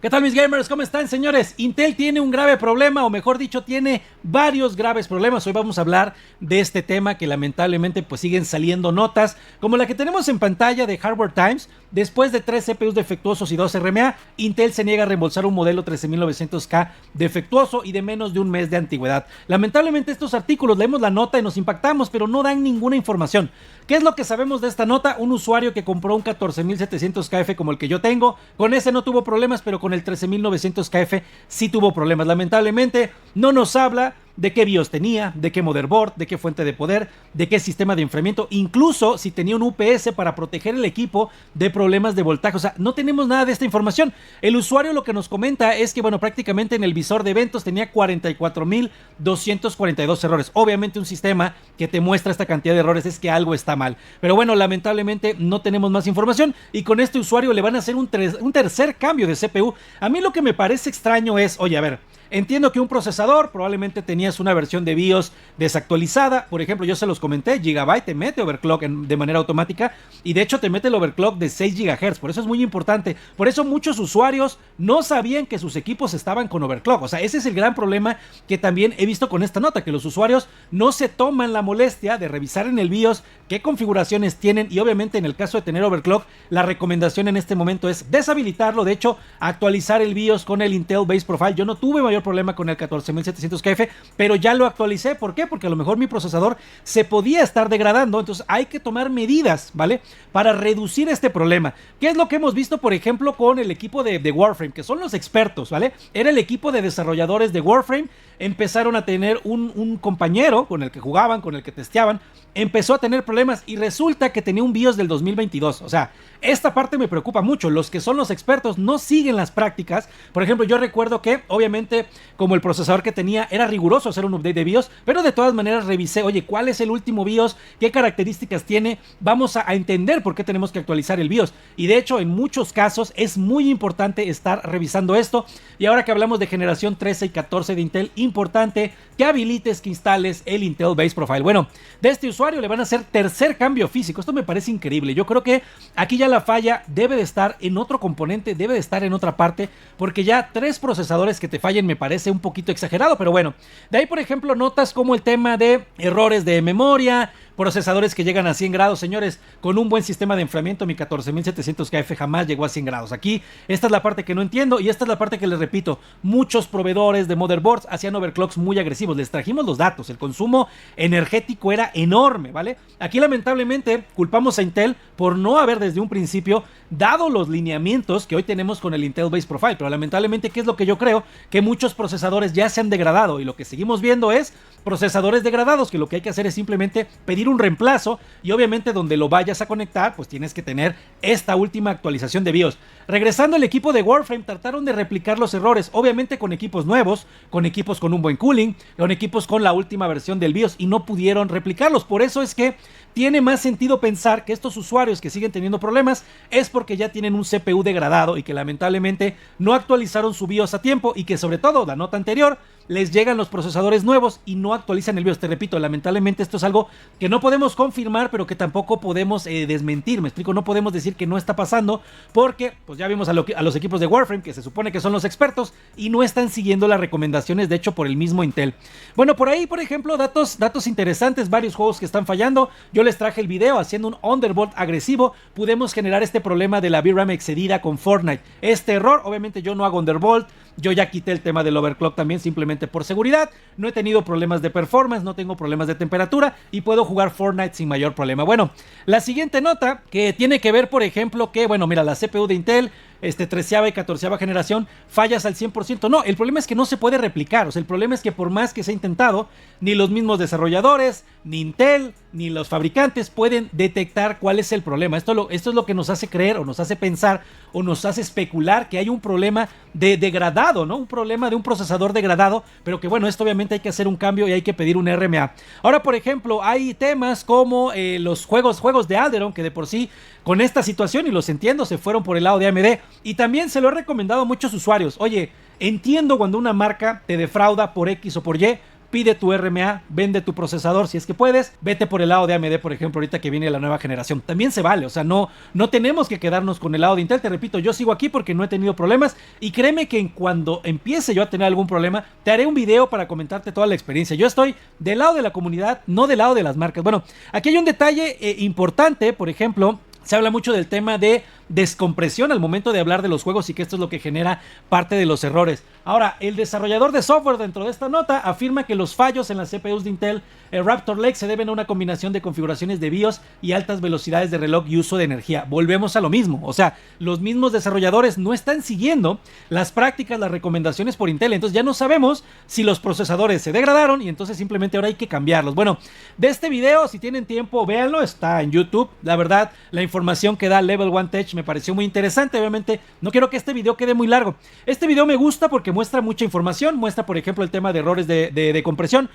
¿Qué tal mis gamers? ¿Cómo están, señores? Intel tiene un grave problema, o mejor dicho, tiene varios graves problemas. Hoy vamos a hablar de este tema que lamentablemente pues siguen saliendo notas, como la que tenemos en pantalla de Hardware Times. Después de 3 CPUs defectuosos y 2 RMA, Intel se niega a reembolsar un modelo 13900K defectuoso y de menos de un mes de antigüedad. Lamentablemente estos artículos, leemos la nota y nos impactamos, pero no dan ninguna información. ¿Qué es lo que sabemos de esta nota? Un usuario que compró un 14700KF como el que yo tengo, con ese no tuvo problemas, pero con el 13900KF sí tuvo problemas. Lamentablemente no nos habla de qué BIOS tenía, de qué motherboard, de qué fuente de poder, de qué sistema de enfriamiento, incluso si tenía un UPS para proteger el equipo de problemas de voltaje. O sea, no tenemos nada de esta información. El usuario lo que nos comenta es que, bueno, prácticamente en el visor de eventos tenía 44.242 errores. Obviamente un sistema que te muestra esta cantidad de errores es que algo está mal. Pero bueno, lamentablemente no tenemos más información y con este usuario le van a hacer un tercer cambio de CPU. A mí lo que me parece extraño es, oye, a ver, entiendo que un procesador, probablemente tenías una versión de BIOS desactualizada. Por ejemplo, yo se los comenté, Gigabyte te mete overclock de manera automática y de hecho te mete el overclock de 6 GHz. Por eso es muy importante. Por eso muchos usuarios no sabían que sus equipos estaban con overclock. O sea, ese es el gran problema que también he visto con esta nota, que los usuarios no se toman la molestia de revisar en el BIOS qué configuraciones tienen y obviamente en el caso de tener overclock, la recomendación en este momento es deshabilitarlo. De hecho, actualizar el BIOS con el Intel Base Profile. Yo no tuve mayor problema con el 14700KF, pero ya lo actualicé. ¿Por qué? Porque a lo mejor mi procesador se podía estar degradando, entonces hay que tomar medidas, ¿vale? Para reducir este problema. ¿Qué es lo que hemos visto, por ejemplo, con el equipo de Warframe? Que son los expertos, ¿vale? Era el equipo de desarrolladores de Warframe. Empezaron a tener un compañero con el que jugaban, con el que testeaban, empezó a tener problemas y resulta que tenía un BIOS del 2022. O sea, esta parte me preocupa mucho. Los que son los expertos no siguen las prácticas. Por ejemplo, yo recuerdo que obviamente como el procesador que tenía era riguroso hacer un update de BIOS, pero de todas maneras revisé, oye, ¿cuál es el último BIOS? ¿Qué características tiene? Vamos a entender por qué tenemos que actualizar el BIOS. Y de hecho, en muchos casos es muy importante estar revisando esto. Y ahora que hablamos de generación 13 y 14 de Intel, importante que habilites, que instales el Intel Base Profile. Bueno, de este usuario le van a hacer tercer cambio físico. Esto me parece increíble. Yo creo que aquí ya la falla debe de estar en otro componente, debe de estar en otra parte, porque ya 3 procesadores que te fallen me parece un poquito exagerado, pero bueno. De ahí, por ejemplo, notas como el tema de errores de memoria, procesadores que llegan a 100 grados, señores, con un buen sistema de enfriamiento, mi 14700KF jamás llegó a 100 grados. Aquí, esta es la parte que no entiendo y esta es la parte que les repito, muchos proveedores de motherboards hacían overclocks muy agresivos. Les trajimos los datos, el consumo energético era enorme, ¿vale? Aquí lamentablemente culpamos a Intel por no haber desde un principio dado los lineamientos que hoy tenemos con el Intel Base Profile, pero lamentablemente, ¿qué es lo que yo creo? Que muchos procesadores ya se han degradado y lo que seguimos viendo es procesadores degradados, que lo que hay que hacer es simplemente pedir un reemplazo y obviamente donde lo vayas a conectar pues tienes que tener esta última actualización de BIOS. Regresando al equipo de Warframe, trataron de replicar los errores, obviamente con equipos nuevos, con equipos con un buen cooling, con equipos con la última versión del BIOS y no pudieron replicarlos. Por eso es que tiene más sentido pensar que estos usuarios que siguen teniendo problemas es porque ya tienen un CPU degradado y que lamentablemente no actualizaron su BIOS a tiempo y que sobre todo, la nota anterior, les llegan los procesadores nuevos y no actualizan el BIOS. Te repito, lamentablemente esto es algo que no podemos confirmar, pero que tampoco podemos desmentir. Me explico, no podemos decir que no está pasando porque pues ya vimos a los equipos de Warframe, que se supone que son los expertos y no están siguiendo las recomendaciones, de hecho, por el mismo Intel. Bueno, por ahí, por ejemplo, datos interesantes, varios juegos que están fallando. Yo les traje el video haciendo un undervolt agresivo. Pudimos generar este problema de la VRAM excedida con Fortnite. Este error, obviamente yo no hago undervolt. Yo ya quité el tema del overclock también simplemente por seguridad. No he tenido problemas de performance, no tengo problemas de temperatura y puedo jugar Fortnite sin mayor problema. Bueno, la siguiente nota que tiene que ver, por ejemplo, que, bueno, mira, la CPU de Intel, 13ª y 14ª generación, fallas al 100%. No, el problema es que no se puede replicar. O sea, el problema es que por más que se ha intentado, ni los mismos desarrolladores, ni Intel, ni los fabricantes pueden detectar cuál es el problema. Esto es lo que nos hace creer o nos hace pensar o nos hace especular que hay un problema de degradado, ¿no? Un problema de un procesador degradado, pero que bueno, esto obviamente hay que hacer un cambio y hay que pedir un RMA. Ahora, por ejemplo, hay temas como los juegos de Alderon, que de por sí con esta situación, y los entiendo, se fueron por el lado de AMD, y también se lo he recomendado a muchos usuarios. Oye, entiendo cuando una marca te defrauda por X o por Y, pide tu RMA, vende tu procesador si es que puedes, vete por el lado de AMD, por ejemplo, ahorita que viene la nueva generación. También se vale, o sea, no tenemos que quedarnos con el lado de Intel. Te repito, yo sigo aquí porque no he tenido problemas y créeme que cuando empiece yo a tener algún problema, te haré un video para comentarte toda la experiencia. Yo estoy del lado de la comunidad, no del lado de las marcas. Bueno, aquí hay un detalle importante, por ejemplo, se habla mucho del tema de descompresión al momento de hablar de los juegos y que esto es lo que genera parte de los errores. Ahora, el desarrollador de software dentro de esta nota afirma que los fallos en las CPUs de Intel Raptor Lake se deben a una combinación de configuraciones de BIOS y altas velocidades de reloj y uso de energía. Volvemos a lo mismo, o sea, los mismos desarrolladores no están siguiendo las prácticas, las recomendaciones por Intel, entonces ya no sabemos si los procesadores se degradaron y entonces simplemente ahora hay que cambiarlos. Bueno, de este video, si tienen tiempo, véanlo, está en YouTube. La verdad, la información que da Level 1 Tech me pareció muy interesante. Obviamente, no quiero que este video quede muy largo. Este video me gusta porque muestra mucha información, muestra, por ejemplo, el tema de errores de compresión,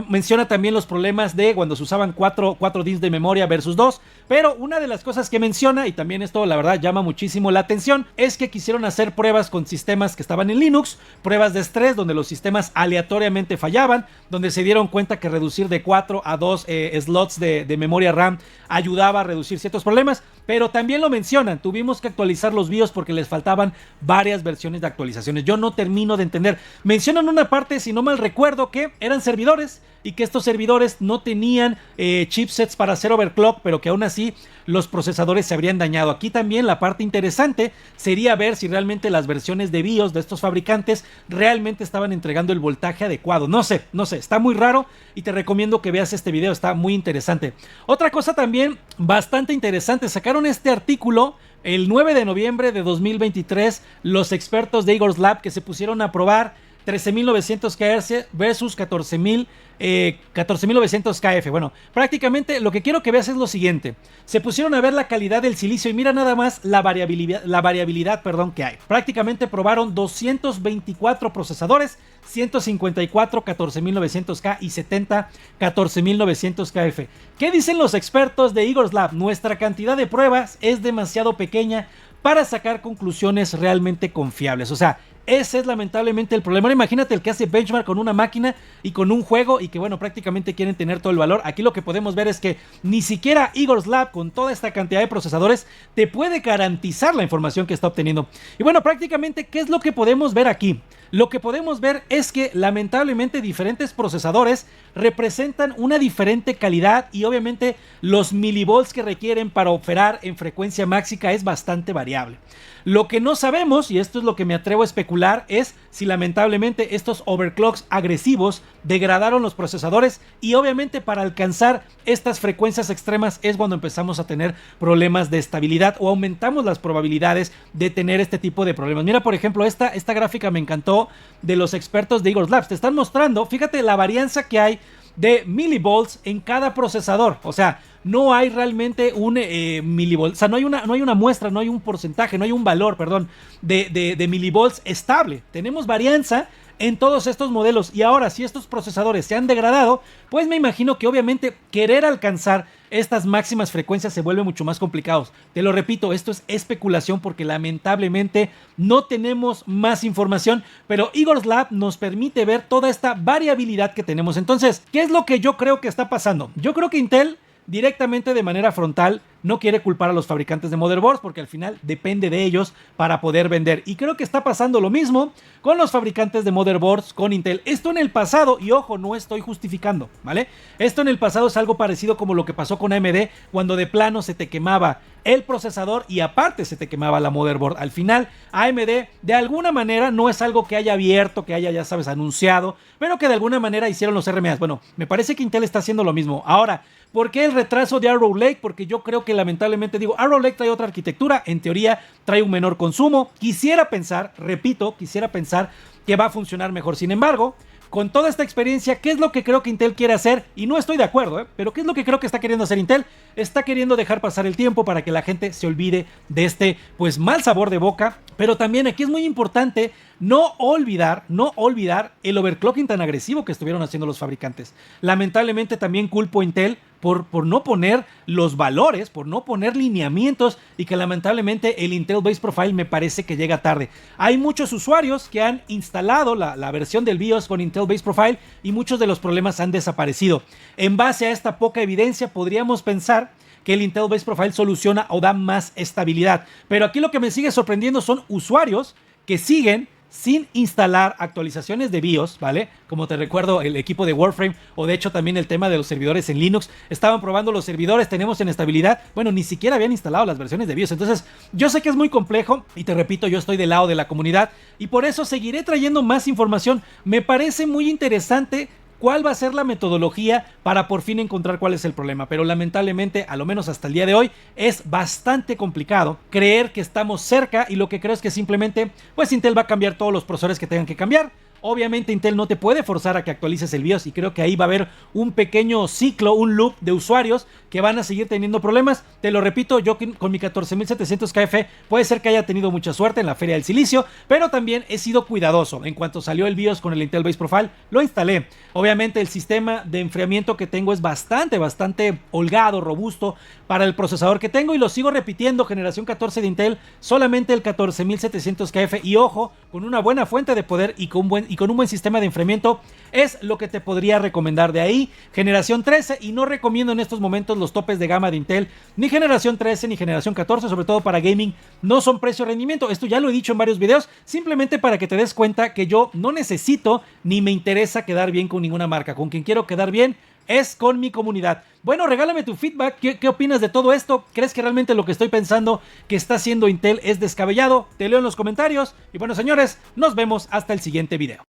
menciona también los problemas de cuando se usaban 4 DIMMs de memoria versus 2, pero una de las cosas que menciona, y también esto la verdad llama muchísimo la atención, es que quisieron hacer pruebas con sistemas que estaban en Linux, pruebas de estrés donde los sistemas aleatoriamente fallaban, donde se dieron cuenta que reducir de 4 a 2 slots de memoria RAM ayudaba a reducir ciertos problemas, pero también lo mencionan, tuvimos que actualizar los BIOS porque les faltaban varias versiones de actualizaciones. Yo no termino de entender. Mencionan una parte, si no mal recuerdo, que eran servidores y que estos servidores no tenían chipsets para hacer overclock, pero que aún así los procesadores se habrían dañado. Aquí también la parte interesante sería ver si realmente las versiones de BIOS de estos fabricantes realmente estaban entregando el voltaje adecuado. No sé, está muy raro y te recomiendo que veas este video, está muy interesante. Otra cosa también bastante interesante, sacaron este artículo el 9 de noviembre de 2023, los expertos de Igor's Lab que se pusieron a probar 13.900 KHz versus 14.900 KF. Bueno, prácticamente lo que quiero que veas es lo siguiente. Se pusieron a ver la calidad del silicio y mira nada más la variabilidad que hay. Prácticamente probaron 224 procesadores, 154 14.900K y 70 14.900 KF. ¿Qué dicen los expertos de Igor's Lab? Nuestra cantidad de pruebas es demasiado pequeña para sacar conclusiones realmente confiables. O sea, ese es lamentablemente el problema. Ahora imagínate el que hace benchmark con una máquina y con un juego y que bueno, prácticamente quieren tener todo el valor. Aquí lo que podemos ver es que ni siquiera Igor's Lab con toda esta cantidad de procesadores te puede garantizar la información que está obteniendo. Y bueno, prácticamente, ¿qué es lo que podemos ver aquí? Lo que podemos ver es que lamentablemente diferentes procesadores representan una diferente calidad y obviamente los milivolts que requieren para operar en frecuencia máxima es bastante variable. Lo que no sabemos, y esto es lo que me atrevo a especular, es si lamentablemente estos overclocks agresivos degradaron los procesadores y obviamente para alcanzar estas frecuencias extremas es cuando empezamos a tener problemas de estabilidad o aumentamos las probabilidades de tener este tipo de problemas. Mira, por ejemplo, esta gráfica me encantó de los expertos de Igor's Labs. Te están mostrando, fíjate la varianza que hay de milivolts en cada procesador. O sea, no hay realmente un milivolt, o sea, no hay una muestra, no hay un porcentaje, no hay un valor, perdón, de milivolts estable. Tenemos varianza en todos estos modelos y ahora si estos procesadores se han degradado, pues me imagino que obviamente querer alcanzar estas máximas frecuencias se vuelve mucho más complicado. Te lo repito, esto es especulación porque lamentablemente no tenemos más información, pero Igor's Lab nos permite ver toda esta variabilidad que tenemos. Entonces, ¿qué es lo que yo creo que está pasando? Yo creo que Intel directamente de manera frontal no quiere culpar a los fabricantes de motherboards porque al final depende de ellos para poder vender. Y creo que está pasando lo mismo con los fabricantes de motherboards con Intel. Esto en el pasado, y ojo, no estoy justificando, ¿vale? Esto en el pasado es algo parecido como lo que pasó con AMD cuando de plano se te quemaba el procesador y aparte se te quemaba la motherboard. Al final, AMD de alguna manera no es algo que haya abierto, que haya, ya sabes, anunciado, pero que de alguna manera hicieron los RMAs. Bueno, me parece que Intel está haciendo lo mismo. Ahora, ¿por qué el retraso de Arrow Lake? Porque yo creo que lamentablemente, Arrow Lake trae otra arquitectura, en teoría trae un menor consumo. Quisiera pensar, repito, que va a funcionar mejor. Sin embargo, con toda esta experiencia, ¿qué es lo que creo que Intel quiere hacer? Y no estoy de acuerdo, pero ¿qué es lo que creo que está queriendo hacer Intel? Está queriendo dejar pasar el tiempo para que la gente se olvide de este, pues, mal sabor de boca. Pero también aquí es muy importante no olvidar el overclocking tan agresivo que estuvieron haciendo los fabricantes. Lamentablemente también culpo a Intel por no poner los valores, por no poner lineamientos, y que lamentablemente el Intel Base Profile me parece que llega tarde. Hay muchos usuarios que han instalado la versión del BIOS con Intel Base Profile y muchos de los problemas han desaparecido. En base a esta poca evidencia podríamos pensar que el Intel Base Profile soluciona o da más estabilidad. Pero aquí lo que me sigue sorprendiendo son usuarios que siguen sin instalar actualizaciones de BIOS, ¿vale? Como te recuerdo, el equipo de Warframe, o de hecho también el tema de los servidores en Linux, estaban probando los servidores, tenemos en estabilidad, bueno, ni siquiera habían instalado las versiones de BIOS. Entonces, yo sé que es muy complejo, y te repito, yo estoy del lado de la comunidad, y por eso seguiré trayendo más información. Me parece muy interesante cuál va a ser la metodología para por fin encontrar cuál es el problema, pero lamentablemente, a lo menos hasta el día de hoy, es bastante complicado creer que estamos cerca, y lo que creo es que simplemente, pues Intel va a cambiar todos los procesadores que tengan que cambiar. Obviamente Intel no te puede forzar a que actualices el BIOS, y creo que ahí va a haber un pequeño ciclo, un loop de usuarios que van a seguir teniendo problemas. Te lo repito, yo con mi 14700 KF puede ser que haya tenido mucha suerte en la Feria del Silicio, pero también he sido cuidadoso. En cuanto salió el BIOS con el Intel Base Profile, lo instalé. Obviamente el sistema de enfriamiento que tengo es bastante holgado, robusto para el procesador que tengo, y lo sigo repitiendo: generación 14 de Intel, solamente el 14700 KF, y ojo, con una buena fuente de poder y con un buen sistema de enfriamiento es lo que te podría recomendar. De ahí, generación 13, y no recomiendo en estos momentos los topes de gama de Intel, ni generación 13 ni generación 14, sobre todo para gaming, no son precio-rendimiento. Esto ya lo he dicho en varios videos, simplemente para que te des cuenta que yo no necesito ni me interesa quedar bien con ninguna marca. Con quien quiero quedar bien es con mi comunidad. Bueno, regálame tu feedback. ¿Qué opinas de todo esto? ¿Crees que realmente lo que estoy pensando que está haciendo Intel es descabellado? Te leo en los comentarios. Y bueno, señores, nos vemos hasta el siguiente video.